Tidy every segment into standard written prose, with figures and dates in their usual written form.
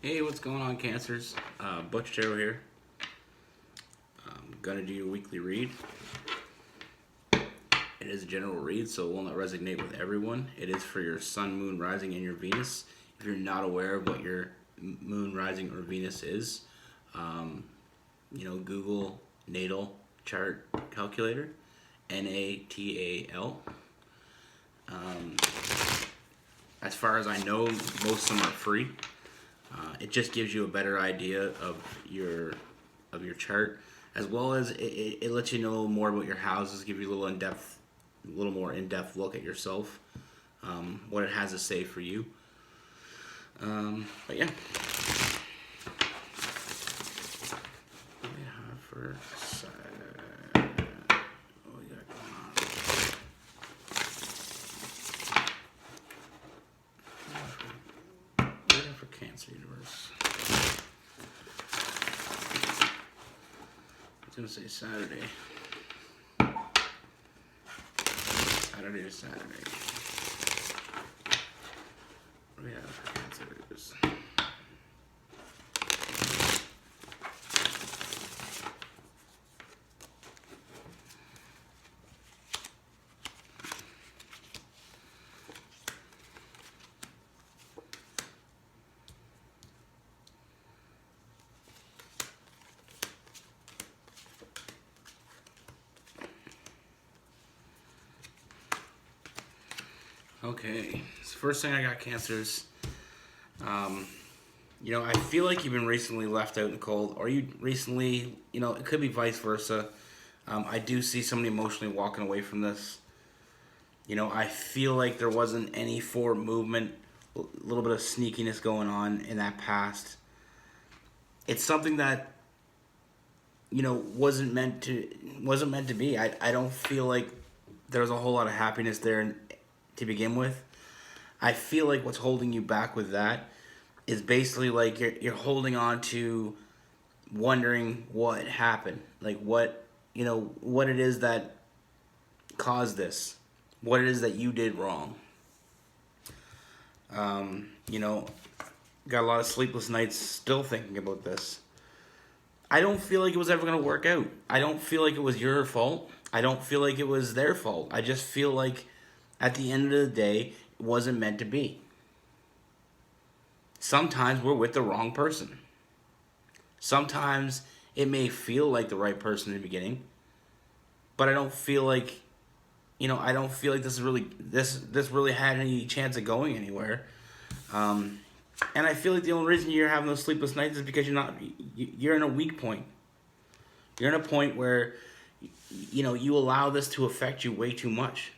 Hey, what's going on, Cancers? Butch Tarot here. I'm gonna do your weekly read. It is a general read, so it will not resonate with everyone. It is for your Sun, Moon, Rising, and your Venus. If you're not aware of what your Moon, Rising, or Venus is, Google Natal Chart Calculator, Natal. As far as I know, most of them are free. It just gives you a better idea of your chart, as well as it lets you know more about your houses, give you a little more in depth look at yourself, what it has to say for you. But yeah, what do we have for what we got going on? What do we have for Cancer Universe? I was gonna say Saturday. Saturday to Saturday. What do we have for Cancers? Okay, so first thing I got, Cancers. I feel like you've been recently left out in the cold, or you recently, it could be vice versa. I do see somebody emotionally walking away from this. I feel like there wasn't any forward movement, a little bit of sneakiness going on in that past. It's something that wasn't meant to be. I don't feel like there was a whole lot of happiness there to begin with. I feel like what's holding you back with that is basically like you're holding on to wondering what happened, like what it is that caused this, what it is that you did wrong. Um, you know, got a lot of sleepless nights still thinking about this. I don't feel like it was ever going to work out. I don't feel like it was your fault. I don't feel like it was their fault. I just feel like at the end of the day, it wasn't meant to be. Sometimes we're with the wrong person. Sometimes it may feel like the right person in the beginning, but I don't feel like this really had any chance of going anywhere. And I feel like the only reason you're having those sleepless nights is because you're in a weak point. You're in a point where you allow this to affect you way too much.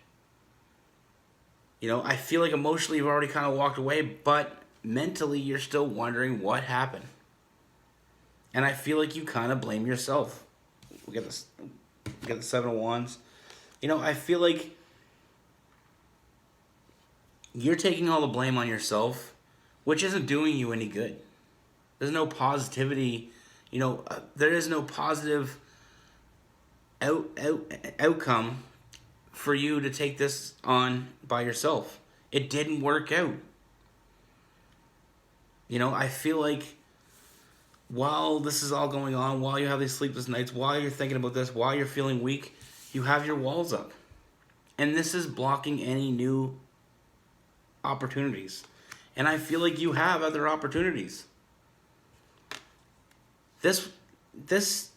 I feel like emotionally you've already kind of walked away, but mentally you're still wondering what happened. And I feel like you kind of blame yourself. We got the Seven of Wands. I feel like you're taking all the blame on yourself, which isn't doing you any good. There's no positivity. There is no positive outcome for you to take this on by yourself. It didn't work out. I feel like while this is all going on, while you have these sleepless nights, while you're thinking about this, while you're feeling weak, you have your walls up. And this is blocking any new opportunities. And I feel like you have other opportunities. This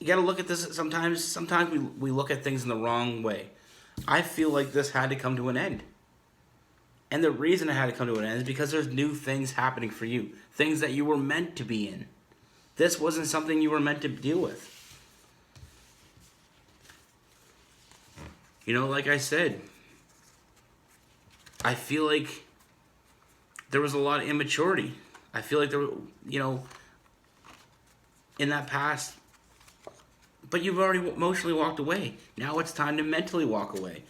you got to look at this sometimes we look at things in the wrong way. I feel like this had to come to an end. And the reason it had to come to an end is because there's new things happening for you. Things that you were meant to be in. This wasn't something you were meant to deal with. Like I said, I feel like there was a lot of immaturity. I feel like there were, in that past, but you've already emotionally walked away. Now it's time to mentally walk away.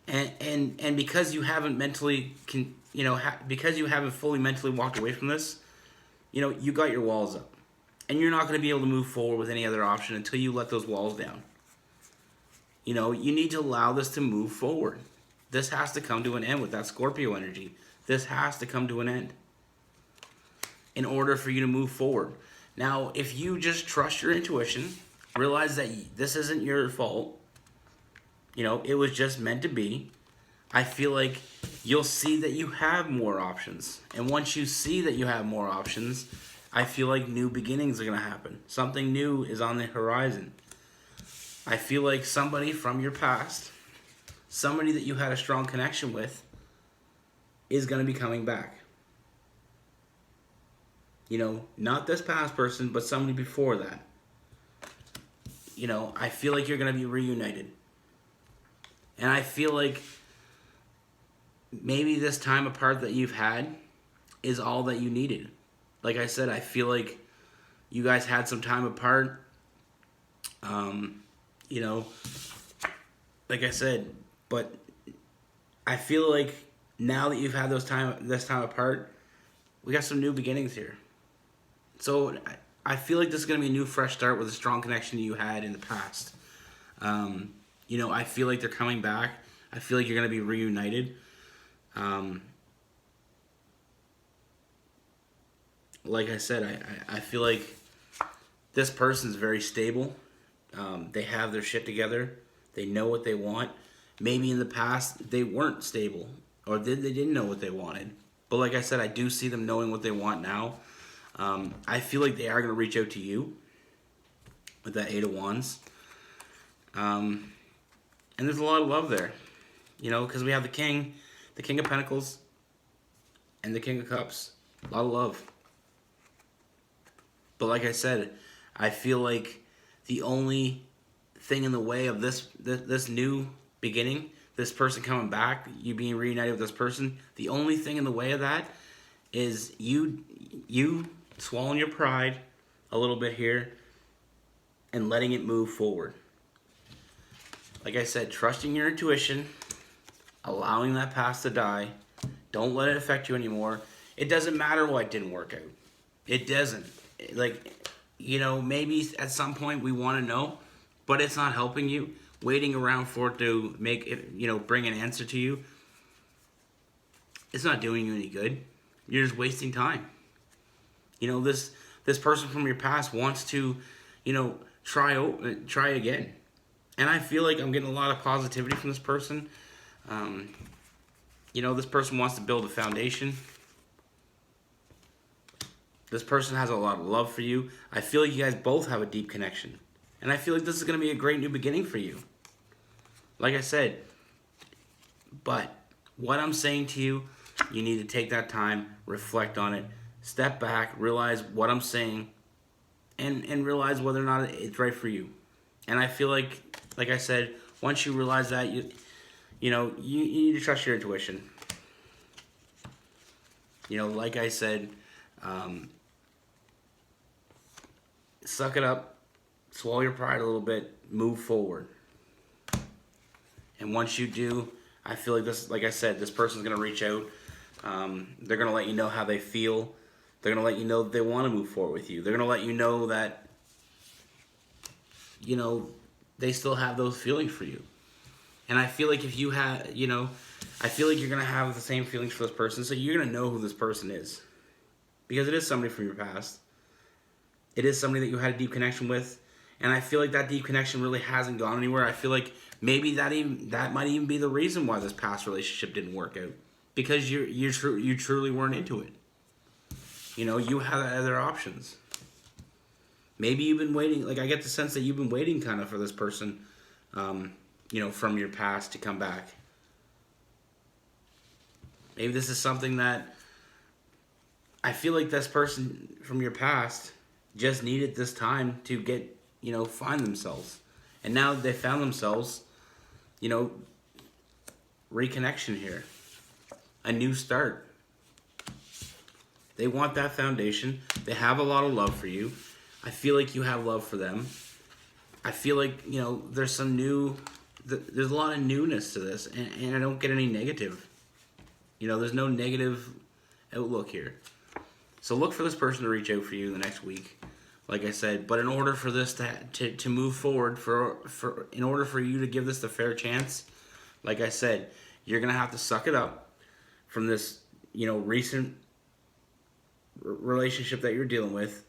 And because you haven't because you haven't fully mentally walked away from this, you got your walls up. And you're not going to be able to move forward with any other option until you let those walls down. You need to allow this to move forward. This has to come to an end with that Scorpio energy. This has to come to an end. in order for you to move forward. Now, if you just trust your intuition, realize that this isn't your fault, it was just meant to be, I feel like you'll see that you have more options. And once you see that you have more options, I feel like new beginnings are going to happen. Something new is on the horizon. I feel like somebody from your past, somebody that you had a strong connection with, is going to be coming back. Not this past person, but somebody before that. I feel like you're going to be reunited. And I feel like maybe this time apart that you've had is all that you needed. Like I said, I feel like you guys had some time apart. Like I said, but I feel like now that you've had this time apart, we got some new beginnings here. So I feel like this is going to be a new fresh start with a strong connection you had in the past. I feel like they're coming back. I feel like you're going to be reunited. Like I said, I feel like this person's very stable. They have their shit together. They know what they want. Maybe in the past they weren't stable, or they didn't know what they wanted. But like I said, I do see them knowing what they want now. I feel like they are going to reach out to you with that Eight of Wands. And there's a lot of love there, because we have the King of Pentacles, and the King of Cups. A lot of love. But like I said, I feel like the only thing in the way of this new beginning, this person coming back, you being reunited with this person, the only thing in the way of that is you swallowing your pride a little bit here and letting it move forward. Like I said, trusting your intuition, allowing that past to die. Don't let it affect you anymore. It doesn't matter what didn't work out. It doesn't. Maybe at some point we want to know, but it's not helping you. Waiting around for it to make it, bring an answer to you, it's not doing you any good. You're just wasting time. This person from your past wants to, try again. And I feel like I'm getting a lot of positivity from this person. This person wants to build a foundation. This person has a lot of love for you. I feel like you guys both have a deep connection. And I feel like this is going to be a great new beginning for you. Like I said, but what I'm saying to you, you need to take that time, reflect on it, step back, realize what I'm saying, and realize whether or not it's right for you. And I feel like I said, once you realize that, you need to trust your intuition. Like I said, suck it up, swallow your pride a little bit, move forward. And once you do, I feel like this, like I said, this person's going to reach out. They're going to let you know how they feel. They're going to let you know that they want to move forward with you. They're going to let you know that, they still have those feelings for you. And I feel like if you have, I feel like you're going to have the same feelings for this person. So you're going to know who this person is. Because it is somebody from your past. It is somebody that you had a deep connection with. And I feel like that deep connection really hasn't gone anywhere. I feel like maybe that might even be the reason why this past relationship didn't work out. Because you truly weren't into it. You had other options. Maybe you've been waiting. Like, I get the sense that you've been waiting kind of for this person, from your past to come back. Maybe this is something that I feel like this person from your past just needed this time to get, find themselves. And now that they found themselves, reconnection here. A new start. They want that foundation. They have a lot of love for you. I feel like you have love for them. I feel like, there's there's a lot of newness to this, and I don't get any negative. There's no negative outlook here. So look for this person to reach out for you the next week, like I said. But in order for this to move forward, in order for you to give this a fair chance, like I said, you're going to have to suck it up from this, recent relationship that you're dealing with,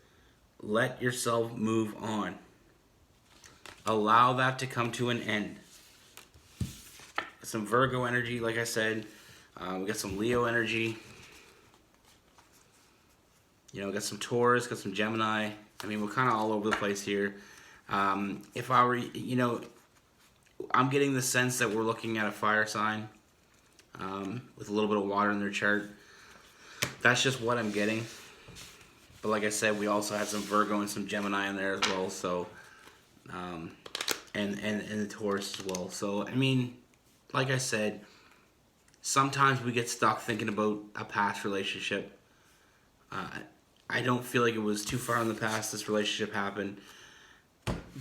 let yourself move on. Allow that to come to an end. Some Virgo energy, like I said. We got some Leo energy. You know, got some Taurus, got some Gemini. I mean, we're kind of all over the place here. If I were, you know, I'm getting the sense that we're looking at a fire sign with a little bit of water in their chart. That's just what I'm getting. But like I said, we also had some Virgo and some Gemini in there as well. So, and the Taurus as well. So, I mean, like I said, sometimes we get stuck thinking about a past relationship. I don't feel like it was too far in the past this relationship happened.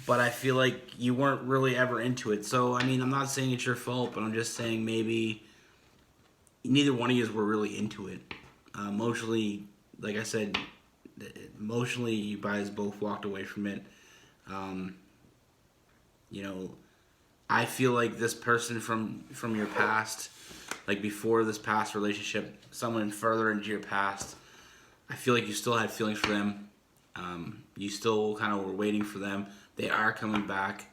But I feel like you weren't really ever into it. So, I mean, I'm not saying it's your fault, but I'm just saying maybe neither one of you were really into it. Emotionally, like I said, emotionally, you guys both walked away from it. You know, I feel like this person from your past, like before this past relationship, someone further into your past, I feel like you still had feelings for them. You still kind of were waiting for them. They are coming back.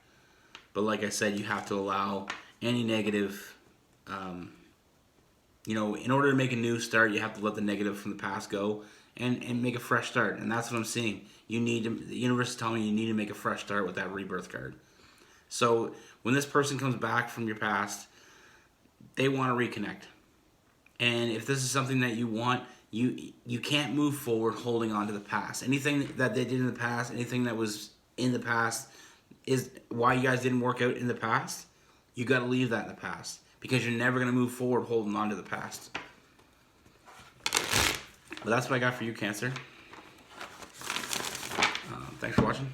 But like I said, you have to allow any negative, you know, in order to make a new start, you have to let the negative from the past go and make a fresh start. And that's what I'm seeing. You need to, the universe is telling you need to make a fresh start with that rebirth card. So when this person comes back from your past, they want to reconnect. And if this is something that you want, you can't move forward holding on to the past. Anything that they did in the past, anything that was in the past is why you guys didn't work out in the past. You got to leave that in the past because you're never going to move forward holding on to the past. But that's what I got for you, Cancer. Thanks for watching.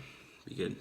Be good.